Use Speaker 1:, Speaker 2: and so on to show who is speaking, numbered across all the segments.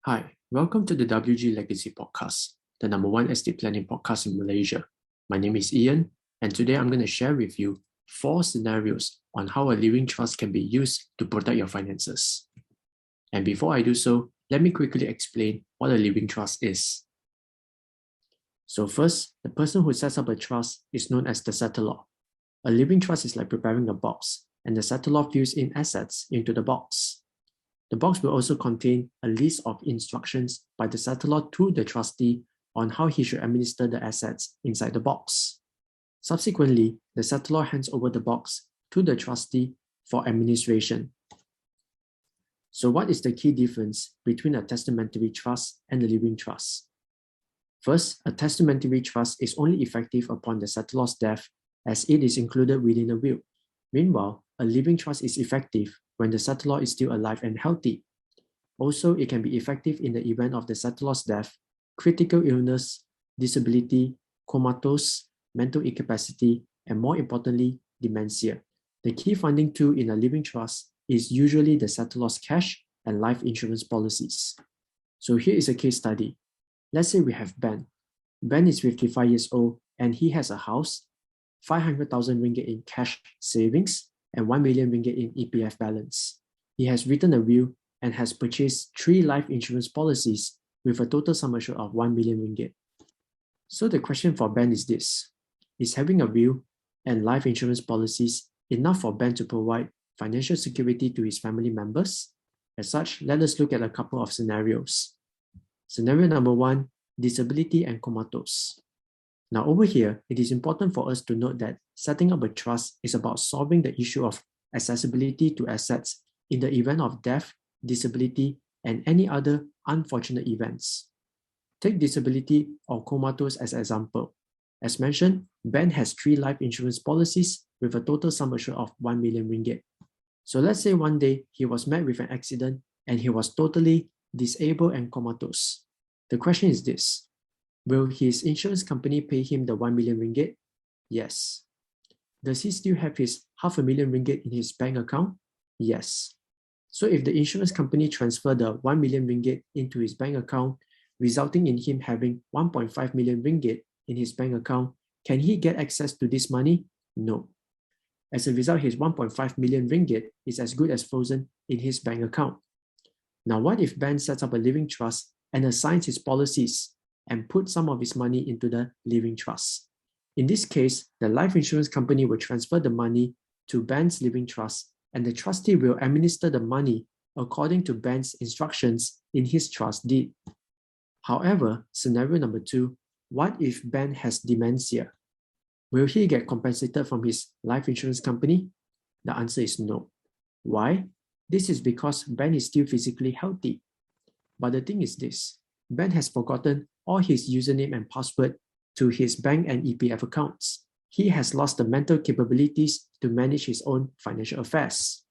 Speaker 1: Hi, welcome to the WG Legacy Podcast, the #1 estate planning podcast in Malaysia. My name is Ian, and today I'm going to share with you 4 scenarios on how a living trust can be used to protect your finances. And before I do so, let me quickly explain what a living trust is. So first, the person who sets up a trust is known as the settlor. A living trust is like preparing a box, and the settlor fills in assets into the box. The box will also contain a list of instructions by the settlor to the trustee on how he should administer the assets inside the box. Subsequently, the settlor hands over the box to the trustee for administration. So what is the key difference between a testamentary trust and a living trust? First, a testamentary trust is only effective upon the settlor's death as it is included within a will. Meanwhile, a living trust is effective when the settlor is still alive and healthy. Also, it can be effective in the event of the settlor's death, critical illness, disability, comatose, mental incapacity, and more importantly, dementia. The key funding tool in a living trust is usually the settlor's cash and life insurance policies. So here is a case study. Let's say we have Ben. Ben is 55 years old and he has a house, 500,000 ringgit in cash savings, and 1 million ringgit in EPF balance. He has written a will and has purchased 3 life insurance policies with a total sum assured of 1 million ringgit. So the question for Ben is this: is having a will and life insurance policies enough for Ben to provide financial security to his family members? As such, let us look at a couple of scenarios. Scenario number 1, disability and comatose. Now over here, it is important for us to note that setting up a trust is about solving the issue of accessibility to assets in the event of death, disability, and any other unfortunate events. Take disability or comatose as an example. As mentioned, Ben has 3 life insurance policies with a total sum assured of 1 million ringgit. So let's say one day he was met with an accident and he was totally disabled and comatose. The question is this: will his insurance company pay him the 1 million ringgit? Yes. Does he still have his 500,000 ringgit in his bank account? Yes. So if the insurance company transfer the 1 million ringgit into his bank account, resulting in him having 1.5 million ringgit in his bank account, can he get access to this money? No. As a result, his 1.5 million ringgit is as good as frozen in his bank account. Now, what if Ben sets up a living trust and assigns his policies and put some of his money into the living trust? In this case, the life insurance company will transfer the money to Ben's living trust, and the trustee will administer the money according to Ben's instructions in his trust deed. However, scenario number 2, what if Ben has dementia? Will he get compensated from his life insurance company? The answer is no. Why? This is because Ben is still physically healthy. But the thing is this: Ben has forgotten all his username and password to his bank and EPF accounts. He has lost the mental capabilities to manage his own financial affairs.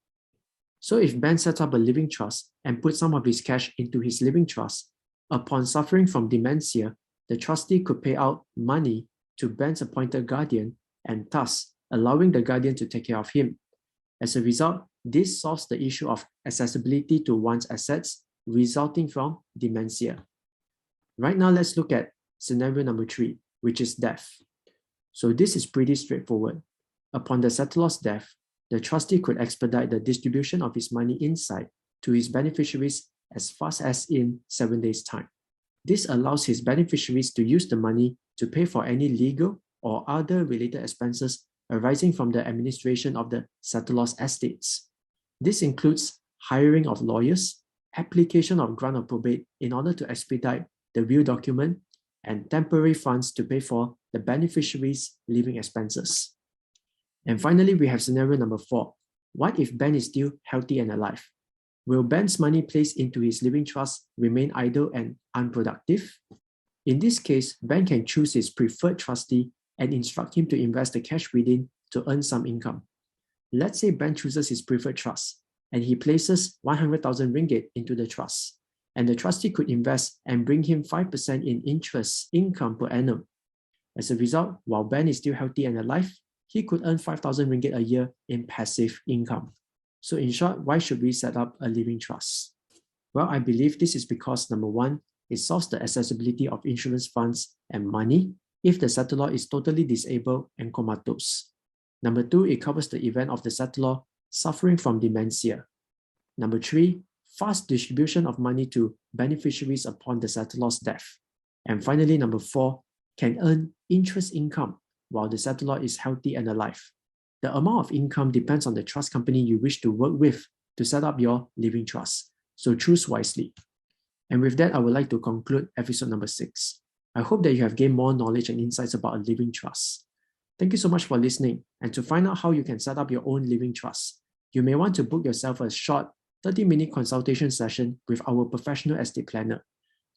Speaker 1: So if Ben sets up a living trust and puts some of his cash into his living trust, upon suffering from dementia, the trustee could pay out money to Ben's appointed guardian and thus allowing the guardian to take care of him. As a result, this solves the issue of accessibility to one's assets resulting from dementia. Right now, let's look at scenario number 3, which is death. So this is pretty straightforward. Upon the settlor's death, the trustee could expedite the distribution of his money inside to his beneficiaries as fast as in 7 days' time. This allows his beneficiaries to use the money to pay for any legal or other related expenses arising from the administration of the settlor's estates. This includes hiring of lawyers, application of grant of probate in order to expedite the will document, and temporary funds to pay for the beneficiaries' living expenses. And finally, we have scenario number 4. What if Ben is still healthy and alive? Will Ben's money placed into his living trust remain idle and unproductive? In this case, Ben can choose his preferred trustee and instruct him to invest the cash within to earn some income. Let's say Ben chooses his preferred trust and he places 100,000 ringgit into the trust, and the trustee could invest and bring him 5% in interest income per annum. As a result, while Ben is still healthy and alive, he could earn 5,000 ringgit a year in passive income. So in short, why should we set up a living trust? Well, I believe this is because number one, it solves the accessibility of insurance funds and money if the settlor is totally disabled and comatose. Number two, it covers the event of the settlor suffering from dementia. Number three, fast distribution of money to beneficiaries upon the settlor's death. And finally, number four, can earn interest income while the settlor is healthy and alive. The amount of income depends on the trust company you wish to work with to set up your living trust. So choose wisely. And with that, I would like to conclude episode number 6. I hope that you have gained more knowledge and insights about a living trust. Thank you so much for listening. And to find out how you can set up your own living trust, you may want to book yourself a short 30-minute consultation session with our professional estate planner.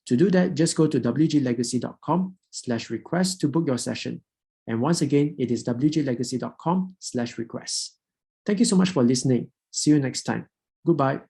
Speaker 1: To do that, just go to wglegacy.com/request to book your session. And once again, it is wglegacy.com/request. Thank you so much for listening. See you next time. Goodbye.